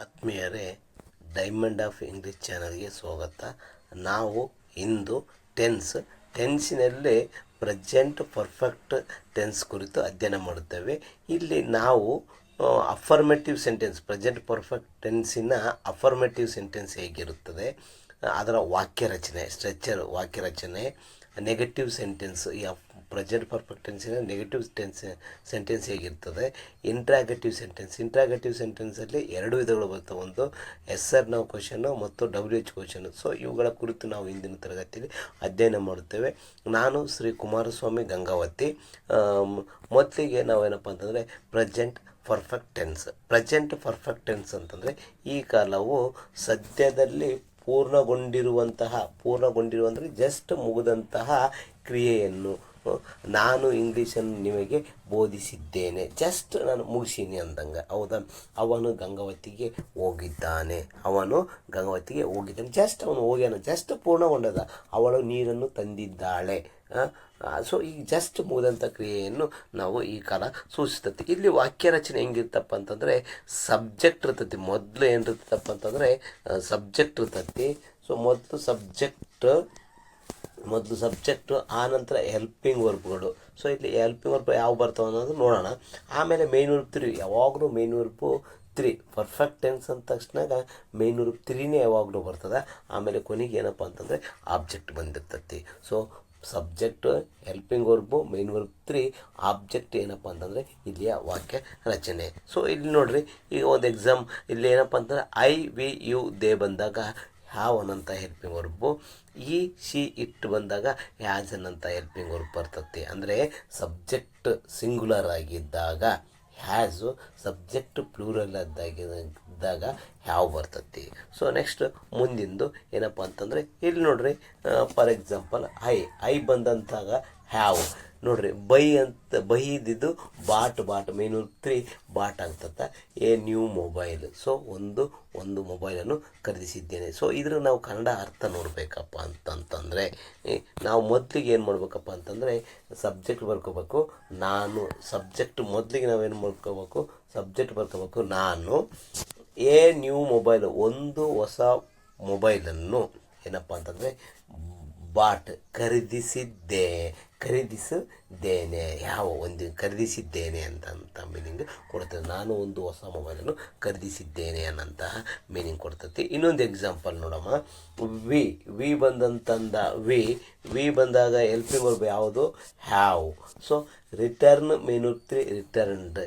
ಆತ್ಮೀಯರೇ, diamond of English ಚಾನಲ್ಗೆ ಸ್ವಾಗತ. ನಾವು ಇಂದು ಟೆನ್ಸಿನಲ್ಲಿ ಪ್ರೆಸೆಂಟ್ ಪರ್ಫೆಕ್ಟ್ ಟೆನ್ಸ್ ಕುರಿತು ಅಧ್ಯಯನ ಮಾಡುತ್ತೇವೆ. ಇಲ್ಲಿ ನಾವು ಅಫರ್ಮೇಟಿವ್ ಸೆಂಟೆನ್ಸ್, ಪ್ರೆಸೆಂಟ್ ಪರ್ಫೆಕ್ಟ್ ಟೆನ್ಸಿನ ಅಫರ್ಮೇಟಿವ್ ಸೆಂಟೆನ್ಸ್ ಹೇಗಿರುತ್ತದೆ, ಅದರ ವಾಕ್ಯ ರಚನೆ, ಸ್ಟ್ರಕ್ಚರ್, ವಾಕ್ಯ ರಚನೆ, ನೆಗೆಟಿವ್ ಸೆಂಟೆನ್ಸ್, ಈ ಪ್ರೆಸೆಂಟ್ ಪರ್ಫೆಕ್ಟ್ ಟೆನ್ಸಿನ ನೆಗೆಟಿವ್ ಸೆಂಟೆನ್ಸ್ ಹೇಗಿರ್ತದೆ, ಇಂಟ್ರಾಗೇಟಿವ್ ಸೆಂಟೆನ್ಸಲ್ಲಿ ಎರಡು ವಿಧಗಳು ಬರ್ತವೆ. ಒಂದು SR ನೌ ಕ್ವಶನ್ನು ಮತ್ತು WH ಕ್ವಶನ್ನು. ಸೊ ಇವುಗಳ ಕುರಿತು ನಾವು ಇಂದಿನ ತರಗತಿಯಲ್ಲಿ ಅಧ್ಯಯನ ಮಾಡುತ್ತೇವೆ. ನಾನು ಶ್ರೀ ಕುಮಾರಸ್ವಾಮಿ ಗಂಗಾವತಿ. ಮೊದಲಿಗೆ ನಾವೇನಪ್ಪ ಅಂತಂದರೆ ಪ್ರೆಸೆಂಟ್ ಪರ್ಫೆಕ್ಟ್ ಟೆನ್ಸ್ ಅಂತಂದರೆ ಈ ಕಾಲವು ಸದ್ಯದಲ್ಲಿ ಪೂರ್ಣಗೊಂಡಿರುವಂದರೆ ಜಸ್ಟ್ ಮುಗಿದಂತಹ ಕ್ರಿಯೆಯನ್ನು, ನಾನು ಇಂಗ್ಲೀಷನ್ನು ನಿಮಗೆ ಬೋಧಿಸಿದ್ದೇನೆ, ಜಸ್ಟ್ ನಾನು ಮುಗಿಸೀನಿ ಅಂದಂಗೆ. ಹೌದಾ? ಅವನು ಗಂಗಾವತಿಗೆ ಹೋಗಿದ್ದಾನೆ, ಜಸ್ಟ್ ಅವನು ಹೋಗ್ಯಾನ, ಜಸ್ಟ್ ಪೂರ್ಣಗೊಂಡದ. ಅವಳು ನೀರನ್ನು ತಂದಿದ್ದಾಳೆ. ಸೊ ಈಗ ಜಸ್ಟ್ ಮುಗಿದಂಥ ಕ್ರಿಯೆಯನ್ನು ನಾವು ಈ ಕಾಲ ಸೂಚಿಸ್ತತಿ. ಇಲ್ಲಿ ವಾಕ್ಯ ರಚನೆ ಹೆಂಗಿರ್ತಪ್ಪ ಅಂತಂದರೆ ಸಬ್ಜೆಕ್ಟ್ ಇರ್ತೈತಿ. ಮೊದಲು ಏನಿರ್ತಪ್ಪ ಅಂತಂದರೆ ಸಬ್ಜೆಕ್ಟ್ ಇರ್ತೈತಿ. ಸೊ ಮೊದಲು ಸಬ್ಜೆಕ್ಟು, ಆನಂತರ ಹೆಲ್ಪಿಂಗ್ ವರ್ಬ್ಗಳು. ಸೊ ಇಲ್ಲಿ ಹೆಲ್ಪಿಂಗ್ ವರ್ಬ್ ಯಾವ ಬರ್ತಾವೆ ಅನ್ನೋದು ನೋಡೋಣ. ಆಮೇಲೆ ಮೇನ್ ವರ್ಬ್ 3, ಯಾವಾಗಲೂ ಮೇನ್ ವರ್ಬು 3. ಪರ್ಫೆಕ್ಟ್ ಟೆನ್ಸ್ ಅಂದ ತಕ್ಷಣ ಮೇನ್ ವರ್ಬ್ 3ನೇ ಯಾವಾಗಲೂ ಬರ್ತದೆ. ಆಮೇಲೆ ಕೊನೆಗೆ ಏನಪ್ಪ ಅಂತಂದರೆ ಆಬ್ಜೆಕ್ಟ್ ಬಂದಿರ್ತೈತಿ. So subject, helping verb, main verb 3, object ಏನಪ್ಪ ಅಂತಂದರೆ ಇಲ್ಲಿಯ ವಾಕ್ಯ ರಚನೆ. ಸೊ ಇಲ್ಲಿ ನೋಡ್ರಿ, ಈಗ ಒಂದು ಎಕ್ಸಾಮ್ ಇಲ್ಲಿ ಏನಪ್ಪ ಅಂತಂದರೆ ಐ, ವಿ, ಯು, ದೇ ಬಂದಾಗ ಹ್ಯಾವ್ ಅನ್ನಂಥ ಹೆಲ್ಪಿಂಗ್ ವರ್ಬು, ಈ, ಶಿ, ಇಟ್ ಬಂದಾಗ ಹ್ಯಾಸ್ ಅನ್ನಂಥ ಹೆಲ್ಪಿಂಗ್ ವರ್ಬ್ ಬರ್ತತಿ. ಅಂದರೆ ಸಬ್ಜೆಕ್ಟ್ ಸಿಂಗುಲರ್ ಆಗಿದ್ದಾಗ ಹ್ಯಾಸು, ಸಬ್ಜೆಕ್ಟ್ ಪ್ಲೂರಲ್ ಇದ್ದಾಗ ಹ್ಯಾವ್ ಬರ್ತತಿ. ಸೊ ನೆಕ್ಸ್ಟ್ ಮುಂದಿಂದು ಏನಪ್ಪ ಅಂತಂದರೆ ಇಲ್ಲಿ ನೋಡ್ರಿ, ಫಾರ್ ಎಕ್ಸಾಂಪಲ್ ಐ ಬಂದಂತಾಗ ಹ್ಯಾವ್. ನೋಡ್ರಿ, ಬೈ ಇದ್ದಿದ್ದು ಬಾಟ್ ಮೇನ್ 3 ಬಾಟ್ ಆಗ್ತದೆ. A new mobile. ಸೊ ಒಂದು ಮೊಬೈಲನ್ನು ಖರೀದಿಸಿದ್ದೇನೆ. ಸೊ ಇದ್ರ ನಾವು ಕನ್ನಡ ಅರ್ಥ ನೋಡಬೇಕಪ್ಪ ಅಂತಂತಂದರೆ ನಾವು ಮೊದಲಿಗೆ ಏನು ಮಾಡ್ಬೇಕಪ್ಪ ಅಂತಂದರೆ ಸಬ್ಜೆಕ್ಟ್ ಬರ್ಕೋಬೇಕು. ನಾನು ಸಬ್ಜೆಕ್ಟ್ ಮೊದಲಿಗೆ ನಾವೇನು ಮಾಡ್ಕೋಬೇಕು, ಸಬ್ಜೆಕ್ಟ್ ಬರ್ಕೋಬೇಕು. ನಾನು ಎ ನ್ಯೂ ಮೊಬೈಲ್, ಒಂದು ಹೊಸ ಮೊಬೈಲನ್ನು ಏನಪ್ಪ ಅಂತಂದರೆ ಬಾಟ್, ಖರೀದಿಸಿದ್ದೇನೆ. ಖರೀದಿಸಿದ್ದೇನೆ ಅಂತ ಮೀನಿಂಗ್ ಕೊಡ್ತದೆ. ನಾನು ಒಂದು ಹೊಸ ಮೊಬೈಲನ್ನು ಖರೀದಿಸಿದ್ದೇನೆ ಅನ್ನಂತಹ ಮೀನಿಂಗ್ ಕೊಡ್ತೈತಿ. ಇನ್ನೊಂದು ಎಕ್ಸಾಂಪಲ್ ನೋಡಮ್ಮ. ವಿ ವಿ ಬಂದಾಗ ಹೆಲ್ಪಿಂಗ್ ವರ್ಬ್ ಯಾವುದು? Have. So return main 3 returned.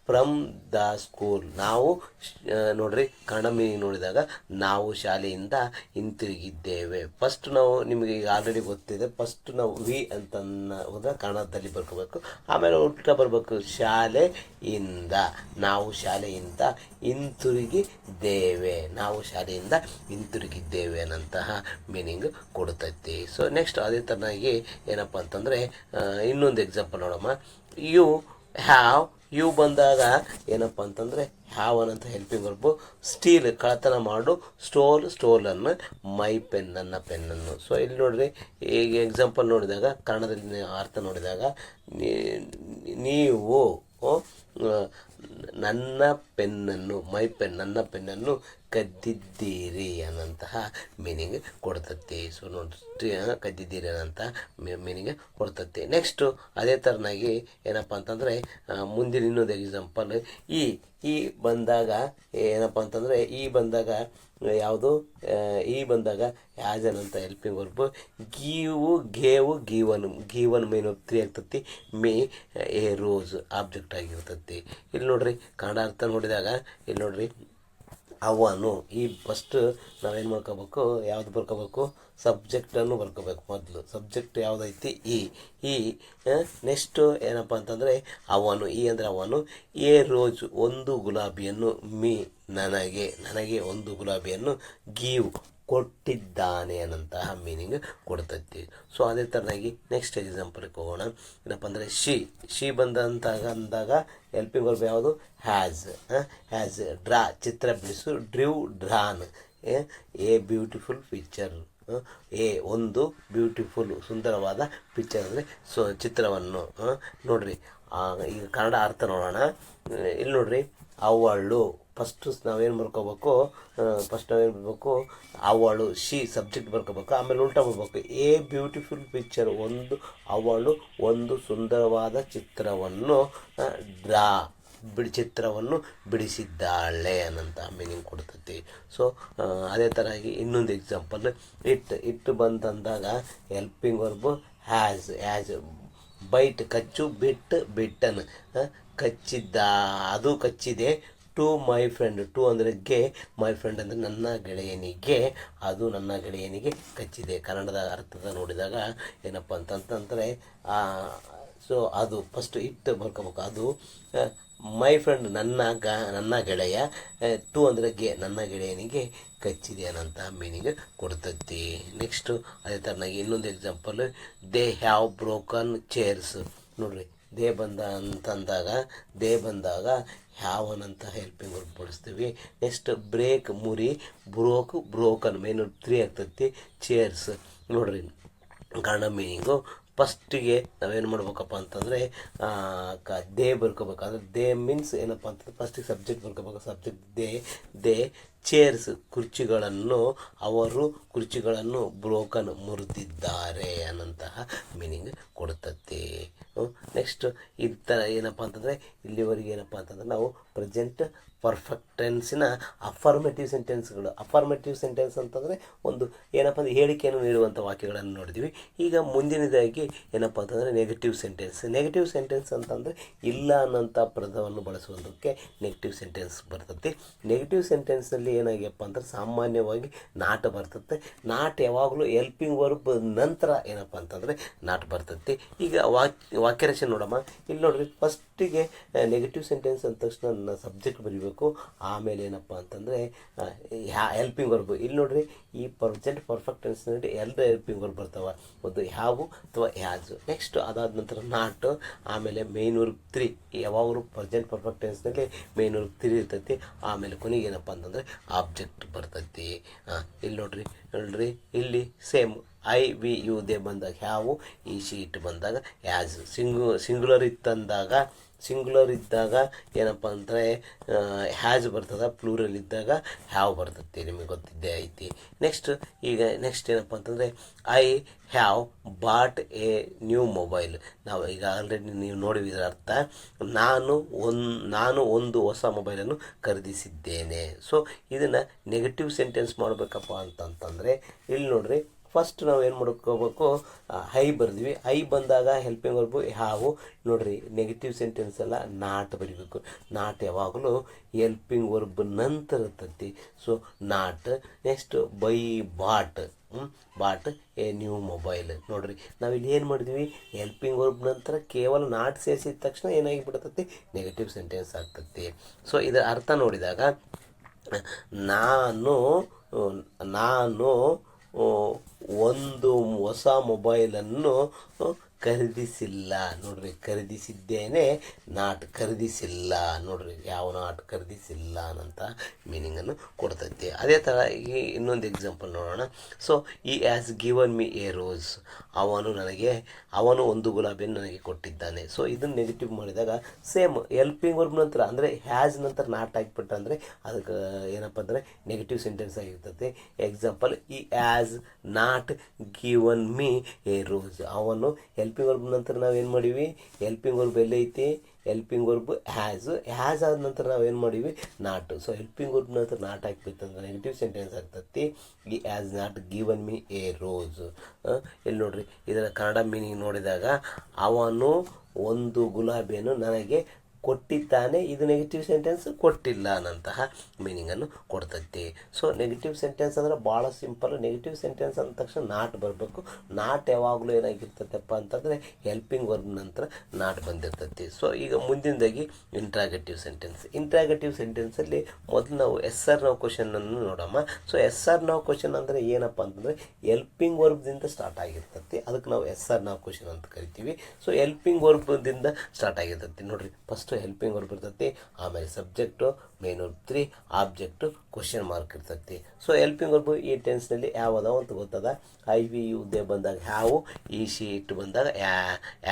From the school, ನಾವು ನೋಡ್ರಿ ಕನ್ನಡ ಮೀನಿಂಗ್ ನೋಡಿದಾಗ ನಾವು ಶಾಲೆಯಿಂದ ಹಿಂತಿರುಗಿದ್ದೇವೆ. ಫಸ್ಟ್ ನಾವು ನಿಮಗೆ ಈಗ ಆಲ್ರೆಡಿ ಗೊತ್ತಿದೆ, ಫಸ್ಟ್ ನಾವು ವಿ ಅಂತ ಹೋದಾಗ ಕನ್ನಡದಲ್ಲಿ ಬರ್ಕೋಬೇಕು. ಆಮೇಲೆ ಉಲ್ಟಾ ಬರಬೇಕು, ನಾವು ಶಾಲೆಯಿಂದ ಹಿಂತಿರುಗಿದ್ದೇವೆ ಅನ್ನಂತಹ ಮೀನಿಂಗ್ ಕೊಡ್ತೈತಿ. ಸೊ ನೆಕ್ಸ್ಟ್ ಅದೇ ಥರನಾಗಿ ಏನಪ್ಪ ಅಂತಂದರೆ ಇನ್ನೊಂದು ಎಕ್ಸಾಂಪಲ್ ನೋಡಮ್ಮ. ಯು ಬಂದಾಗ ಏನಪ್ಪ ಅಂತಂದರೆ ಹ್ಯಾವ್ ಅನ್ನಂಥ ಹೆಲ್ಪಿಂಗ್ ವರ್ಬು. ಸ್ಟೀಲ್, ಕಳ್ಳತನ ಮಾಡು. ಸ್ಟೋಲನ್ನು, ಮೈ ಪೆನ್, ನನ್ನ ಪೆನ್ನನ್ನು. ಸೊ ಇಲ್ಲಿ ನೋಡಿರಿ, ಈಗ ಎಕ್ಸಾಂಪಲ್ ನೋಡಿದಾಗ ಕನ್ನಡದಲ್ಲಿ ಅರ್ಥ ನೋಡಿದಾಗ ನೀವು ನನ್ನ ಪೆನ್ನನ್ನು, ನನ್ನ ಪೆನ್ನನ್ನು ಕದ್ದಿದ್ದೀರಿ ಅನ್ನಂತಹ ಮೀನಿಂಗ್ ಕೊಡ್ತತಿ. ಸೊ ನೋಡಿ, ಕದ್ದಿದ್ದೀರಿ ಅನ್ನೋಂಥ ಮೀನಿಂಗ್ ಕೊಡ್ತತಿ. ನೆಕ್ಸ್ಟು ಅದೇ ಥರನಾಗಿ ಏನಪ್ಪ ಅಂತಂದರೆ ಮುಂದಿನ ಇನ್ನೊಂದು ಎಕ್ಸಾಂಪಲ್ ಈ ಬಂದಾಗ ಏನಪ್ಪ ಅಂತಂದರೆ ಯಾವುದು? ಈ ಬಂದಾಗ ಹ್ಯಾಸ್ ಅನ್ನಂಥ ಹೆಲ್ಪಿಂಗ್ ವರ್ಬು. ಗೀವನ್ ಮೇನ್ 3 ಆಗ್ತತಿ. ಎ ರೋಸ್ ಆಬ್ಜೆಕ್ಟ್ ಆಗಿರ್ತತಿ. ಇಲ್ಲಿ ನೋಡ್ರಿ, ಕನ್ನಡ ಅರ್ಥ ನೋಡಿದಾಗ ಇಲ್ಲಿ ನೋಡ್ರಿ, ಅವನು, ಈ ಫಸ್ಟ್ ನಾವೇನು ಮಾಡ್ಕೋಬೇಕು, ಯಾವ್ದು ಬರ್ಕೋಬೇಕು? ಸಬ್ಜೆಕ್ಟನ್ನು ಬರ್ಕೋಬೇಕು. ಮೊದಲು ಸಬ್ಜೆಕ್ಟ್ ಯಾವುದೈತಿ? ಈ ನೆಕ್ಸ್ಟು ಏನಪ್ಪ ಅಂತಂದರೆ ಅವನು, ಈ ಅಂದರೆ ಅವನು. ಎ ರೋಜ್, ಒಂದು ಗುಲಾಬಿಯನ್ನು. ನನಗೆ ಒಂದು ಗುಲಾಬಿಯನ್ನು. ಗೀವ್, ಕೊಟ್ಟಿದ್ದಾನೆ ಅನ್ನಂತಹ ಮೀನಿಂಗ್ ಕೊಡ್ತೈತಿ. ಸೊ ಅದೇ ಥರನಾಗಿ ನೆಕ್ಸ್ಟ್ ಎಕ್ಸಾಂಪಲ್ಗೆ ಹೋಗೋಣ. ಏನಪ್ಪ ಅಂದರೆ ಶಿ ಅಂದಾಗ ಹೆಲ್ಪಿಂಗ್ ವರ್ಬ್ ಯಾವುದು? ಹ್ಯಾಸ್. ಡ್ರಾ, ಚಿತ್ರ ಬಿಡಿಸು. Drawn, a beautiful picture. ಒಂದು ಬ್ಯೂಟಿಫುಲ್, ಸುಂದರವಾದ ಪಿಕ್ಚರ್ ಅಂದರೆ ಚಿತ್ರವನ್ನು. ನೋಡ್ರಿ, ಈಗ ಕನ್ನಡ ಅರ್ಥ ನೋಡೋಣ. ಇಲ್ಲಿ ನೋಡ್ರಿ, ಅವಳು ನಾವೇನು ಬರ್ಕೋಬೇಕು, ಅವಳು ಶಿ ಸಬ್ಜೆಕ್ಟ್ ಬರ್ಕೋಬೇಕು, ಆಮೇಲೆ ಉಲ್ಟಾ ಬರ್ಬೇಕು. ಎ ಬ್ಯೂಟಿಫುಲ್ ಪಿಕ್ಚರ್, ಅವಳು ಒಂದು ಸುಂದರವಾದ ಚಿತ್ರವನ್ನು ಚಿತ್ರವನ್ನು ಬಿಡಿಸಿದ್ದಾಳೆ ಅನ್ನಂಥ ಮೀನಿಂಗ್ ಕೊಡ್ತೈತಿ. ಸೊ ಅದೇ ಥರವಾಗಿ ಇನ್ನೊಂದು ಎಕ್ಸಾಂಪಲ್, ಇಟ್ಟು ಬಂತಂದಾಗ ಹೆಲ್ಪಿಂಗ್ ವರ್ಬು ಹ್ಯಾಸ್ ಬೈಟ್ ಕಚ್ಚು, ಬಿಟ್ಟನ್ ಕಚ್ಚಿದ್ದ, ಅದು ಕಚ್ಚಿದೆ. ಟು ಮೈ ಫ್ರೆಂಡ್, ಟು ಅಂದರೆ ಗೆ, ಮೈ ಫ್ರೆಂಡ್ ಅಂದರೆ ನನ್ನ ಗೆಳೆಯನಿಗೆ, ಅದು ನನ್ನ ಗೆಳೆಯನಿಗೆ ಕಚ್ಚಿದೆ. ಕನ್ನಡದ ಅರ್ಥದ ನೋಡಿದಾಗ ಏನಪ್ಪ ಅಂತಂತಂದರೆ ಸೊ ಅದು ಫಸ್ಟ್ ಬರ್ಕೋಬೇಕು. ಅದು ಮೈ ಫ್ರೆಂಡ್ ನನ್ನ ಗೆಳೆಯ, ಟು ಅಂದರೆ ಗೆ, ನನ್ನ ಗೆಳೆಯನಿಗೆ ಕಚ್ಚಿದೆ ಅನ್ನೋಂಥ ಮೀನಿಂಗ್ ಕೊಡ್ತೈತಿ. ನೆಕ್ಸ್ಟು ಅದೇ ಥರನಾಗಿ ಇನ್ನೊಂದು example, they have broken chairs. ನೋಡ್ರಿ, ದೇ ಬಂದಾಗ ಹ್ಯಾವನಂತ ಹೆಲ್ಪಿಂಗ್ ವರ್ಬ್ ಬಳಸ್ತೀವಿ. ನೆಕ್ಸ್ಟ್ ಬ್ರೇಕ್ ಮುರಿ, ಬ್ರೋಕನ್ ಮೇನ್ 3 ಆಗ್ತೈತಿ. ಚೇರ್ಸ್ ನೋಡ್ರಿ, ಕನ್ನಡ ಮೀನಿಂಗು ಫಸ್ಟಿಗೆ ನಾವೇನು ಮಾಡ್ಬೇಕಪ್ಪ ಅಂತಂದರೆ ದೇ ಬರ್ಕೋಬೇಕಾದ್ರೆ, ದೇ ಮೀನ್ಸ್ ಏನಪ್ಪ ಅಂತಂದ್ರೆ ಫಸ್ಟಿಗೆ ಸಬ್ಜೆಕ್ಟ್ ಬರ್ಕೋಬೇಕು. ಸಬ್ಜೆಕ್ಟ್ ದೇ ಚೇರ್ಸ್ ಕುರ್ಚಿಗಳನ್ನು ಬ್ರೋಕನ್ ಮುರಿದಿದ್ದಾರೆ ಅನ್ನೋಂತಹ ಮೀನಿಂಗ್ ಕೊಡ್ತತಿ. ನೆಕ್ಸ್ಟ್ ಈ ಥರ ಏನಪ್ಪ ಅಂತಂದರೆ ಇಲ್ಲಿವರೆಗೆ ಏನಪ್ಪ ಅಂತಂದರೆ ನಾವು ಪ್ರೆಸೆಂಟ್ ಪರ್ಫೆಕ್ಟ್ ಟೆನ್ಸಿನ ಅಫರ್ಮೇಟಿವ್ ಸೆಂಟೆನ್ಸ್ ಅಂತಂದರೆ ಒಂದು ಏನಪ್ಪ ಅಂದರೆ ಹೇಳಿಕೆಯನ್ನು ನೀಡುವಂಥ ವಾಕ್ಯಗಳನ್ನು ನೋಡಿದ್ವಿ. ಈಗ ಮುಂದಿನದಾಗಿ ಏನಪ್ಪ ಅಂತಂದರೆ ನೆಗೆಟಿವ್ ಸೆಂಟೆನ್ಸ್ ಅಂತಂದರೆ ಇಲ್ಲ ಅನ್ನೋಂಥ ಪದವನ್ನು ಬಳಸುವುದಕ್ಕೆ ನೆಗೆಟಿವ್ ಸೆಂಟೆನ್ಸ್ ಬರ್ತದೆ. ನೆಗೆಟಿವ್ ಸೆಂಟೆನ್ಸಲ್ಲಿ ಏನಾಗ್ಯಪ್ಪ ಅಂದ್ರೆ ಸಾಮಾನ್ಯವಾಗಿ ನಾಟ್ ಬರ್ತದೆ. ನಾಟ್ ಯಾವಾಗಲೂ ಹೆಲ್ಪಿಂಗ್ ವರ್ಬ್ ನಂತರ ಏನಪ್ಪ ಅಂತಂದರೆ ನಾಟ್ ಬರ್ತದೆ. ಈಗ ವಾಕ್ಯರಚನೆ ನೋಡಮ್ಮ. ಇಲ್ಲಿ ನೋಡ್ರಿ, ಫಸ್ಟಿಗೆ ನೆಗೆಟಿವ್ ಸೆಂಟೆನ್ಸ್ ಅಂದ ತಕ್ಷಣ ನನ್ನ ಸಬ್ಜೆಕ್ಟ್ ಬರೀಬೇಕು. ಆಮೇಲೆ ಏನಪ್ಪ ಅಂತಂದರೆ ಹೆಲ್ಪಿಂಗ್ ವರ್ಬ್. ಇಲ್ಲಿ ನೋಡ್ರಿ, ಈ ಪ್ರೆಸೆಂಟ್ ಪರ್ಫೆಕ್ಟ್ ಟೆನ್ಸ್ನಲ್ಲಿ ಎರಡು ಹೆಲ್ಪಿಂಗ್ ವರ್ಬ್ ಬರ್ತಾವೆ, ಒಂದು ಹ್ಯಾವು ಅಥವಾ ಹ್ಯಾಸು. ನೆಕ್ಸ್ಟ್ ಅದಾದ ನಂತರ ನಾಟ್, ಆಮೇಲೆ ಮೇನ್ ವರ್ಬ್ 3. ಯಾವಾಗಲೂ ಪ್ರೆಸೆಂಟ್ ಪರ್ಫೆಕ್ಟ್ ಟೆನ್ಸ್ನಲ್ಲಿ ಮೇನ್ ವರ್ಬ್ 3 ಇರ್ತೈತಿ. ಆಮೇಲೆ ಕೊನೆಗೆ ಏನಪ್ಪ ಅಂತಂದರೆ ಆಬ್ಜೆಕ್ಟ್ ಬರ್ತೈತಿ. ಇಲ್ಲಿ ನೋಡ್ರಿ ಇಲ್ಲಿ ಸೇಮ್ ವಿ ಯು ದೇ ಬಂದಾಗ ಹ್ಯಾವು, ಈ ಶೀಟ್ ಬಂದಾಗ ಹ್ಯಾಸ್. ಸಿಂಗುಲರ್ ಇದ್ದಾಗ ಏನಪ್ಪ ಅಂದರೆ ಹ್ಯಾಸ್ ಬರ್ತದೆ, ಪ್ಲೂರಲ್ ಇದ್ದಾಗ ಹ್ಯಾವ್ ಬರ್ತದೆ, ನಿಮಗೆ ಗೊತ್ತಿದ್ದೇ ಐತಿ. ನೆಕ್ಸ್ಟ್ ಏನಪ್ಪ ಅಂತಂದರೆ I have bought a new mobile. ನಾವು ಈಗ ಆಲ್ರೆಡಿ ನೀವು ನೋಡಿದ ಅರ್ಥ, ನಾನು ಒಂದು ಹೊಸ ಮೊಬೈಲನ್ನು ಖರೀದಿಸಿದ್ದೇನೆ. ಸೊ ಇದನ್ನು ನೆಗೆಟಿವ್ ಸೆಂಟೆನ್ಸ್ ಮಾಡಬೇಕಪ್ಪ ಅಂತಂತಂದರೆ ಇಲ್ಲಿ ನೋಡ್ರಿ, ಫಸ್ಟ್ ನಾವು ಏನು ಮಾಡ್ಕೋಬೇಕು, ಐ ಬರ್ದ್ವಿ. ಐ ಬಂದಾಗ ಹೆಲ್ಪಿಂಗ್ ವರ್ಬು ಹ್ಯಾವು. ನೋಡ್ರಿ, ನೆಗೆಟಿವ್ ಸೆಂಟೆನ್ಸ್ ಎಲ್ಲ ನಾಟ್ ಬರಿಬೇಕು. ನಾಟ್ ಯಾವಾಗಲೂ ಹೆಲ್ಪಿಂಗ್ ವರ್ಬ್ ನಂತರ ಇರ್ತೈತಿ. So not. Next bought a new mobile. ನೋಡ್ರಿ, ನಾವಿಲ್ಲಿ ಏನು ಮಾಡಿದ್ವಿ, ಹೆಲ್ಪಿಂಗ್ ವರ್ಬ್ ನಂತರ ಕೇವಲ ನಾಟ್ ಸೇರಿಸಿದ ತಕ್ಷಣ ಏನಾಗಿಬಿಡ್ತೈತಿ, ನೆಗೆಟಿವ್ ಸೆಂಟೆನ್ಸ್ ಆಗ್ತೈತಿ. ಸೊ ಇದರ ಅರ್ಥ ನೋಡಿದಾಗ ನಾನು ಒಂದು ಹೊಸ ಮೊಬೈಲನ್ನು ಖರೀದಿಸಿಲ್ಲ. ನೋಡ್ರಿ, ಖರೀದಿಸಿದ್ದೇನೆ, ನಾಟ್ ಖರೀದಿಸಿಲ್ಲ. ನೋಡ್ರಿ, ಯಾವ ನಾಟ್ ಖರೀದಿಸಿಲ್ಲ ಅನ್ನಂಥ ಮೀನಿಂಗನ್ನು ಕೊಡ್ತೈತಿ. ಅದೇ ಥರ ಈ ಇನ್ನೊಂದು ಎಕ್ಸಾಂಪಲ್ ನೋಡೋಣ. ಸೊ ಈ has given me a rose. ಅವನು ಒಂದು ಗುಲಾಬಿಯನ್ನು ನನಗೆ ಕೊಟ್ಟಿದ್ದಾನೆ. ಸೊ ಇದನ್ನು ನೆಗೆಟಿವ್ ಮಾಡಿದಾಗ ಸೇಮ್ ಹೆಲ್ಪಿಂಗ್ ವರ್ಬ್ ನಂತರ ಅಂದರೆ ಹ್ಯಾಸ್ ನಂತರ ನಾಟ್ ಹಾಕಿಬಿಟ್ರೆ ಅಂದರೆ ಅದಕ್ಕೆ ಏನಪ್ಪ ಅಂದರೆ ನೆಗೆಟಿವ್ ಸೆಂಟೆನ್ಸ್ ಆಗಿರ್ತದೆ. Example, he has not given me a rose. ಅವನು ಹೆಲ್ಪಿಂಗ್ ವರ್ಬ್ ನಂತರ ನಾವೇನು ಮಾಡೀವಿ, ಹೆಲ್ಪಿಂಗ್ ವರ್ಬ್ ಎಲ್ಲೈತಿ, ಹೆಲ್ಪಿಂಗ್ ವರ್ಬ್ ಹ್ಯಾಸ್ ಆದ ನಂತರ ನಾವೇನು ಮಾಡೀವಿ, ನಾಟ್. ಸೊ ಹೆಲ್ಪಿಂಗ್ ವರ್ಬ್ ನಂತರ ನಾಟ್ ಹಾಕ್ಬೇಕಂದ್ರೆ ನೆಗೆಟಿವ್ ಸೆಂಟೆನ್ಸ್ ಆಗ್ತತಿ. He has not given me a rose. ಇಲ್ಲಿ ನೋಡ್ರಿ, ಇದರ ಕನ್ನಡ ಮೀನಿಂಗ್ ನೋಡಿದಾಗ ಅವನು ಒಂದು ಗುಲಾಬಿಯನ್ನು ನನಗೆ ಕೊಟ್ಟಿದ್ದಾನೆ. ಇದು ನೆಗೆಟಿವ್ ಸೆಂಟೆನ್ಸ್, ಕೊಟ್ಟಿಲ್ಲ ಅನ್ನಂತಹ ಮೀನಿಂಗನ್ನು ಕೊಡ್ತೈತಿ. ಸೊ ನೆಗೆಟಿವ್ ಸೆಂಟೆನ್ಸ್ ಅಂದರೆ ಭಾಳ ಸಿಂಪಲ್. ನೆಗೆಟಿವ್ ಸೆಂಟೆನ್ಸ್ ಅಂದ ತಕ್ಷಣ ನಾಟ್ ಬರಬೇಕು. ನಾಟ್ ಯಾವಾಗಲೂ ಏನಾಗಿರ್ತೈತಪ್ಪ ಅಂತಂದರೆ ಹೆಲ್ಪಿಂಗ್ ವರ್ಬ್ ನಂತರ ನಾಟ್ ಬಂದಿರ್ತೈತಿ. ಸೊ ಈಗ ಮುಂದಿನದಾಗಿ ಇಂಟ್ರಾಗೇಟಿವ್ ಸೆಂಟೆನ್ಸಲ್ಲಿ ಮೊದಲು ನಾವು ಎಸ್ ಆರ್ ನೌ ಕ್ವಶನನ್ನು ನೋಡಮ್ಮ. So S R now question ಅಂದರೆ ಏನಪ್ಪ ಅಂತಂದರೆ ಹೆಲ್ಪಿಂಗ್ ವರ್ಬ್ದಿಂದ ಸ್ಟಾರ್ಟ್ ಆಗಿರ್ತೈತಿ. ಅದಕ್ಕೆ ನಾವು ಎಸ್ ಆರ್ ನೌ ಕ್ವಶನ್ ಅಂತ ಕರಿತೀವಿ. ಸೊ ಹೆಲ್ಪಿಂಗ್ ವರ್ಬ್ದಿಂದ ಸ್ಟಾರ್ಟ್ ಆಗಿರ್ತೈತಿ. ನೋಡಿರಿ, ಫಸ್ಟ್ ಫಸ್ಟ್ ಹೆಲ್ಪಿಂಗ್ ವರ್ಬ್ ಇರ್ತೈತಿ, ಆಮೇಲೆ subject, main verb 3, object, question mark ಇರ್ತೈತಿ. ಸೊ ಹೆಲ್ಪಿಂಗ್ ವರ್ಬ್ ಈ ಟೆನ್ಸ್ನಲ್ಲಿ ಯಾವ ಅದಾವ ಅಂತ ಗೊತ್ತದ. ಐ ವಿ ಯು ದೇ ಬಂದಾಗ ಹ್ಯಾವು, ಈ ಶಿ ಇಟ್ಟು ಬಂದಾಗ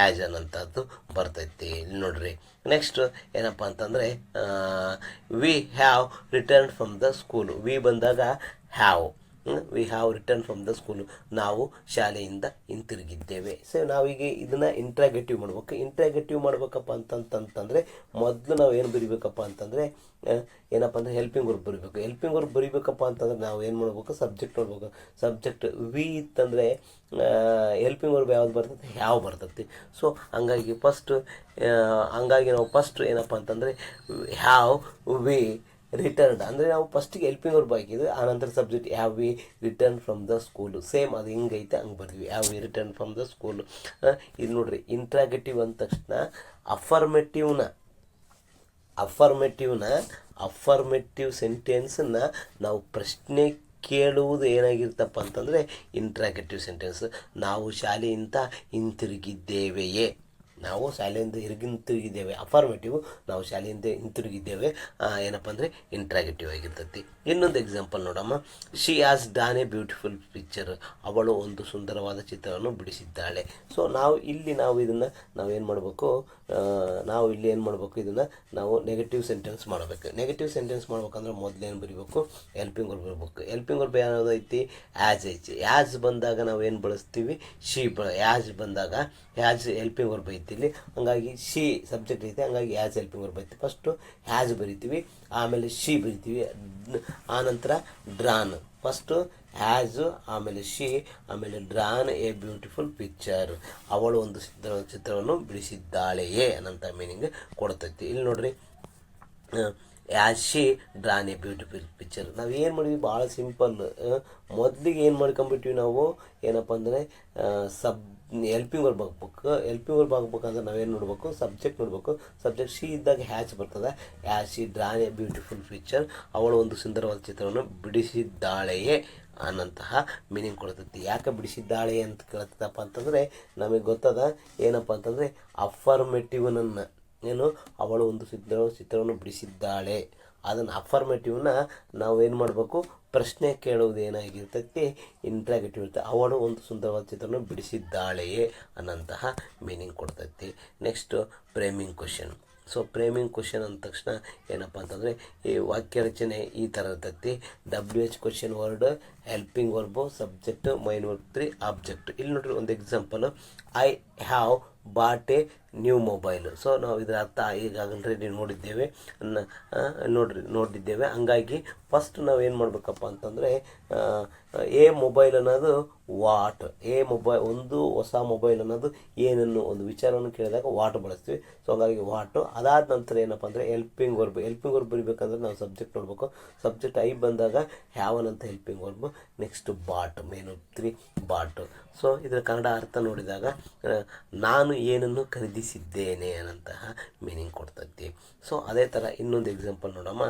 ಆ್ಯಸ್ ಅನ್ನೋಂಥದ್ದು ಬರ್ತೈತಿ. ಇಲ್ಲಿ ನೋಡ್ರಿ ನೆಕ್ಸ್ಟ್ ಏನಪ್ಪ ಅಂತಂದರೆ we have return from the school. We ಬಂದಾಗ have, we have return from the school, ನಾವು ಶಾಲೆಯಿಂದ ಹಿಂತಿರುಗಿದ್ದೇವೆ. ಸೊ ನಾವೀಗ ಇದನ್ನು ಇಂಟ್ರಾಗೇಟಿವ್ ಮಾಡ್ಬೇಕು. ಇಂಟ್ರಾಗೇಟಿವ್ ಮಾಡ್ಬೇಕಪ್ಪ ಅಂತಂತಂದರೆ ಮೊದಲು ನಾವು ಏನು ಬರಿಬೇಕಪ್ಪ ಅಂತಂದರೆ ಏನಪ್ಪ ಅಂದರೆ ಹೆಲ್ಪಿಂಗ್ ವರ್ಬ್ ಬರಿಬೇಕು. ಹೆಲ್ಪಿಂಗ್ ವರ್ಬ್ ಬರಿಬೇಕಪ್ಪ ಅಂತಂದ್ರೆ ನಾವು ಏನು ಮಾಡ್ಬೇಕು, ಸಬ್ಜೆಕ್ಟ್ ನೋಡ್ಬೇಕು. ಸಬ್ಜೆಕ್ಟ್ ವಿ ಇತ್ತಂದರೆ ಹೆಲ್ಪಿಂಗ್ ವರ್ಬ್ ಯಾವ್ದು ಬರ್ತೈತಿ, ಯಾವ ಬರ್ತೈತಿ. ಸೊ ಹಂಗಾಗಿ ನಾವು ಫಸ್ಟ್ ಏನಪ್ಪ ಅಂತಂದರೆ ಹ್ಯಾವ್ ವಿ ರಿಟರ್ನ್ಡ್ ಅಂದರೆ ನಾವು ಫಸ್ಟಿಗೆ ಹೆಲ್ಪಿಂಗ್ ವರ್ಬ್ ಹಾಕಿದ್ವಿ, ಆನಂತರ subject have we return from the school. Same ಅದು ಹಿಂಗೈತೆ ಹಂಗೆ ಬರ್ತೀವಿ, have we return from the school. ಇದು ನೋಡ್ರಿ ಇಂಟ್ರಾಗೇಟಿವ್ ಅಂದ ತಕ್ಷಣ ಅಫರ್ಮೇಟಿವ್ ಸೆಂಟೆನ್ಸನ್ನು ನಾವು ಪ್ರಶ್ನೆ ಕೇಳುವುದು ಏನಾಗಿರ್ತಪ್ಪ ಅಂತಂದರೆ ಇಂಟ್ರಾಗೇಟಿವ್ ಸೆಂಟೆನ್ಸ್. ನಾವು ಶಾಲೆಯಿಂದ ಹಿಂತಿರುಗಿದ್ದೇವೆಯೇ, ನಾವು ಶಾಲೆಯಿಂದ ಹಿಂತಿರುಗಿದ್ದೇವೆ. ಅಫರ್ಮೇಟಿವ್ ನಾವು ಶಾಲೆಯಿಂದ ಹಿಂತಿರುಗಿದ್ದೇವೆ ಏನಪ್ಪ ಅಂದರೆ ಇಂಟ್ರಾಗೇಟಿವ್ ಆಗಿರ್ತೈತಿ. ಇನ್ನೊಂದು ಎಕ್ಸಾಂಪಲ್ ನೋಡಮ್ಮ. She has Don A beautiful picture. ಅವಳು ಒಂದು ಸುಂದರವಾದ ಚಿತ್ರವನ್ನು ಬಿಡಿಸಿದ್ದಾಳೆ. ಸೊ ನಾವು ಇದನ್ನು ನಾವೇನು ಮಾಡಬೇಕು, ಇದನ್ನು ನಾವು ನೆಗೆಟಿವ್ ಸೆಂಟೆನ್ಸ್ ಮಾಡಬೇಕು. ನೆಗೆಟಿವ್ ಸೆಂಟೆನ್ಸ್ ಮಾಡ್ಬೇಕಂದ್ರೆ ಮೊದಲೇನು ಬರಿಬೇಕು, ಹೆಲ್ಪಿಂಗ್ ವರ್ಬ್ ಬರಬೇಕು. ಹೆಲ್ಪಿಂಗ್ ವರ್ಬ್ ಯಾವುದೈತಿ, ಆ್ಯಸ್ ಐತಿ. ಆ್ಯಸ್ ಬಂದಾಗ ನಾವು ಏನು ಬಳಸ್ತೀವಿ, ಆ್ಯಸ್ ಬಂದಾಗ ಆ್ಯಸ್ ಹೆಲ್ಪಿಂಗ್ ವರ್ಬ್ ಐತಿ ಇಲ್ಲಿ. ಹಂಗಾಗಿ ಶಿ ಸಬ್ಜೆಕ್ಟ್ ಐತೆ, ಹಂಗಾಗಿ ಆ್ಯಸ್ ಹೆಲ್ಪಿಂಗ್ ವರ್ಬ್ ಐತಿ. ಫಸ್ಟು ಹ್ಯಾಸ್ ಬರಿತೀವಿ, ಆಮೇಲೆ ಶಿ ಬರಿತೀವಿ, ಆನಂತರ ಡ್ರಾನ್. ಫಸ್ಟು ಹ್ಯಾಸು, ಆಮೇಲೆ ಶಿ, ಆಮೇಲೆ ಡ್ರಾನ್ ಎ ಬ್ಯೂಟಿಫುಲ್ ಪಿಕ್ಚರ್. ಅವಳು ಒಂದು ಚಿತ್ರವನ್ನು ಬಿಡಿಸಿದ್ದಾಳೆಯೇ ಅನ್ನೋಂಥ ಮೀನಿಂಗ್ ಕೊಡ್ತೈತಿ. ಇಲ್ಲಿ ನೋಡ್ರಿ, as she drawn a beautiful picture. ನಾವು ಏನು ಮಾಡಿದ್ವಿ, ಭಾಳ ಸಿಂಪಲ್. ಮೊದಲಿಗೆ ಏನು ಮಾಡ್ಕೊಂಬಿಟ್ವಿ ನಾವು, ಏನಪ್ಪ ಅಂದರೆ ಹೆಲ್ಪಿಂಗ್ ವರ್ಬ್ ಹಾಕ್ಬೇಕು. ಹೆಲ್ಪಿಂಗ್ ವರ್ಬ್ ಹಾಕ್ಬೇಕಂದ್ರೆ ನಾವೇನು ನೋಡ್ಬೇಕು, ಸಬ್ಜೆಕ್ಟ್ ನೋಡ್ಬೇಕು. ಸಬ್ಜೆಕ್ಟ್ ಶಿ ಇದ್ದಾಗ ಹ್ಯಾಚ್ ಬರ್ತದೆ. Has she drawn a beautiful picture. ಅವಳು ಒಂದು ಸುಂದರವಾದ ಚಿತ್ರವನ್ನು ಬಿಡಿಸಿದ್ದಾಳೆಯೇ ಅನ್ನಂತಹ ಮೀನಿಂಗ್ ಕೊಡ್ತೈತಿ. ಯಾಕೆ ಬಿಡಿಸಿದ್ದಾಳೆ ಅಂತ ಕೇಳ್ತದಪ್ಪ ಅಂತಂದರೆ ನಮಗೆ ಗೊತ್ತದ ಏನಪ್ಪ ಅಂತಂದರೆ ಅಫರ್ಮೇಟಿವ್ನನ್ನು ಏನು, ಅವಳು ಒಂದು ಚಿತ್ರವನ್ನು ಬಿಡಿಸಿದ್ದಾಳೆ. ಅದನ್ನು ಅಫರ್ಮೇಟಿವ್ನ ನಾವು ಏನು ಮಾಡಬೇಕು, ಪ್ರಶ್ನೆ ಕೇಳುವುದು ಏನಾಗಿರ್ತೈತಿ, ಇಂಟ್ರಾಗೇಟಿವ್ ಇರ್ತದೆ. ಅವಳು ಒಂದು ಸುಂದರವಾದ ಚಿತ್ರವನ್ನು ಬಿಡಿಸಿದ್ದಾಳೆಯೇ ಅನ್ನೋಂತಹ ಮೀನಿಂಗ್ ಕೊಡ್ತೈತಿ. Next framing question. So framing question ಅಂದ ತಕ್ಷಣ ಏನಪ್ಪ ಅಂತಂದರೆ ಈ ವಾಕ್ಯ ರಚನೆ ಈ ಥರ ಇರ್ತೈತಿ. WH question word, helping verb, subject, main verb 3, object. ಇಲ್ಲಿ ನೋಡ್ರಿ ಒಂದು example, I have bought a new mobile. So ನಾವು ಇದರ ಅರ್ಥ ಈಗಾಗಲೇ ನೀವು ನೋಡಿದ್ದೇವೆ. ಹಂಗಾಗಿ ಫಸ್ಟ್ ನಾವು ಏನು ಮಾಡಬೇಕಪ್ಪ ಅಂತಂದರೆ ಎ ಮೊಬೈಲ್ ಅನ್ನೋದು ವಾಟ್, ಒಂದು ಹೊಸ ಮೊಬೈಲ್ ಅನ್ನೋದು ಏನನ್ನು ಒಂದು ವಿಚಾರವನ್ನು ಕೇಳಿದಾಗ ವಾಟ್ ಬಳಸ್ತೀವಿ. ಸೊ ಹಾಗಾಗಿ ವಾಟು. ಅದಾದ ನಂತರ ಏನಪ್ಪ ಅಂದರೆ ಹೆಲ್ಪಿಂಗ್ ವರ್ಬ್ ಬರಿಬೇಕಂದ್ರೆ ನಾವು ಸಬ್ಜೆಕ್ಟ್ ನೋಡಬೇಕು. ಸಬ್ಜೆಕ್ಟ್ ಐ ಬಂದಾಗ ಹ್ಯಾವನಂತ ಹೆಲ್ಪಿಂಗ್ ವರ್ಬ್. ನೆಕ್ಸ್ಟ್ ಬಾಟ್, ಮೇನ್ 3 ಬಾಟ್. ಸೊ ಇದರ ಕನ್ನಡ ಅರ್ಥ ನೋಡಿದಾಗ ನಾನು ಏನನ್ನು ಖರೀದಿಸಿದ್ದೇನೆ ಅನ್ನಂತಹ ಮೀನಿಂಗ್ ಕೊಡ್ತೈತಿ. ಸೊ ಅದೇ ಥರ ಇನ್ನೊಂದು ಎಕ್ಸಾಂಪಲ್ ನೋಡಮ್ಮ.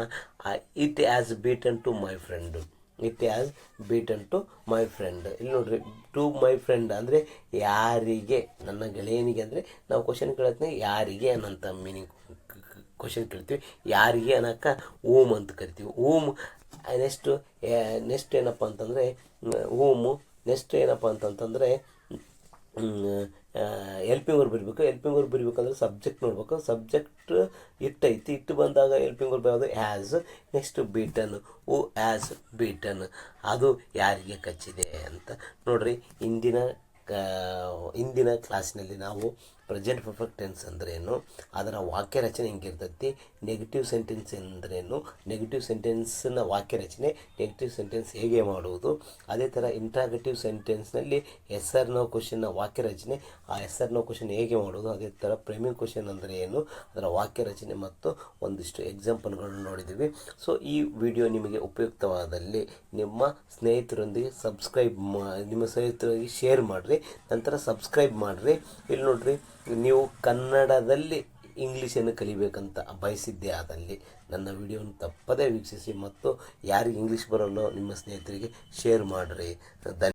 It has beaten to my friend. It has beaten to my friend. ಇಲ್ಲಿ ನೋಡ್ರಿ, ಟು ಮೈ ಫ್ರೆಂಡ್ ಅಂದರೆ ಯಾರಿಗೆ, ನನ್ನ ಗೆಳೆಯನಿಗೆ. ಅಂದರೆ ನಾವು ಕ್ವಶನ್ ಕೇಳತ್ನಾಗ ಯಾರಿಗೆ ಅನ್ನೋಂಥ ಮೀನಿಂಗ್ ಕ್ವಶನ್ ಕೇಳ್ತೀವಿ. ಯಾರಿಗೆ ಅನ್ನೋಕ್ಕೆ ಓಮ್ ಅಂತ ಕರಿತೀವಿ. ಓಮ್. ನೆಕ್ಸ್ಟ್ ಏನಪ್ಪ ಅಂತಂದರೆ ಓಮು. ನೆಕ್ಸ್ಟ್ ಏನಪ್ಪ ಅಂತಂತಂದರೆ ಹೆಲ್ಪಿಂಗ್ ವರ್ಬ್ ಬರಬೇಕು. ಹೆಲ್ಪಿಂಗ್ ವರ್ಬ್ ಬರಿಬೇಕಂದ್ರೆ ಸಬ್ಜೆಕ್ಟ್ ನೋಡ್ಬೇಕು. ಸಬ್ಜೆಕ್ಟ್ ಇಟ್ಟೈತಿ. ಇಟ್ಟು ಬಂದಾಗ ಹೆಲ್ಪಿಂಗ್ ವರ್ಬ್ ಯಾವುದು, has. Next beaten, who has beaten, ಅದು ಯಾರಿಗೆ ಕಚ್ಚಿದೆ ಅಂತ. ನೋಡ್ರಿ, ಇಂದಿನ ಕ್ಲಾಸ್ನಲ್ಲಿ ನಾವು ಪ್ರೆಸೆಂಟ್ ಪರ್ಫೆಕ್ಟ್ ಟೆನ್ಸ್ ಅಂದ್ರೇನು, ಅದರ ವಾಕ್ಯ ರಚನೆ ಹಿಂಗಿರ್ತೈತಿ, ನೆಗೆಟಿವ್ ಸೆಂಟೆನ್ಸ್ ಅಂದ್ರೇನು, ನೆಗೆಟಿವ್ ಸೆಂಟೆನ್ಸ್ನ ವಾಕ್ಯ ರಚನೆ, ನೆಗೆಟಿವ್ ಸೆಂಟೆನ್ಸ್ ಹೇಗೆ ಮಾಡುವುದು, ಅದೇ ಥರ ಇಂಟ್ರಾಗೇಟಿವ್ ಸೆಂಟೆನ್ಸ್ನಲ್ಲಿ ಹೆಸರ್ನೋ ಕ್ವಶನ್ನ ವಾಕ್ಯ ರಚನೆ, ಆ ಹೆಸರ್ನೋ ಕ್ವಶನ್ ಹೇಗೆ ಮಾಡೋದು, ಅದೇ ಥರ ಫ್ರೇಮಿಂಗ್ ಕ್ವಶನ್ ಅಂದರೆ ಏನು, ಅದರ ವಾಕ್ಯ ರಚನೆ ಮತ್ತು ಒಂದಿಷ್ಟು ಎಕ್ಸಾಂಪಲ್ಗಳನ್ನು ನೋಡಿದ್ದೀವಿ. ಸೊ ಈ ವಿಡಿಯೋ ನಿಮಗೆ ಉಪಯುಕ್ತವಾದಲ್ಲಿ ನಿಮ್ಮ ಸ್ನೇಹಿತರೊಂದಿಗೆ ನಿಮ್ಮ ಸ್ನೇಹಿತರಿಗೆ ಶೇರ್ ಮಾಡಿರಿ, ನಂತರ ಸಬ್ಸ್ಕ್ರೈಬ್ ಮಾಡಿರಿ. ಇಲ್ಲಿ ನೋಡಿರಿ, ನೀವು ಕನ್ನಡದಲ್ಲಿ ಇಂಗ್ಲೀಷನ್ನು ಕಲಿಬೇಕಂತ ಬಯಸಿದ್ದೇ ಆದಲ್ಲಿ ನನ್ನ ವಿಡಿಯೋವನ್ನು ತಪ್ಪದೇ ವೀಕ್ಷಿಸಿ ಮತ್ತು ಯಾರಿಗೆ ಇಂಗ್ಲೀಷ್ ಬರೋಲ್ಲೋ ನಿಮ್ಮ ಸ್ನೇಹಿತರಿಗೆ ಶೇರ್ ಮಾಡಿರಿ.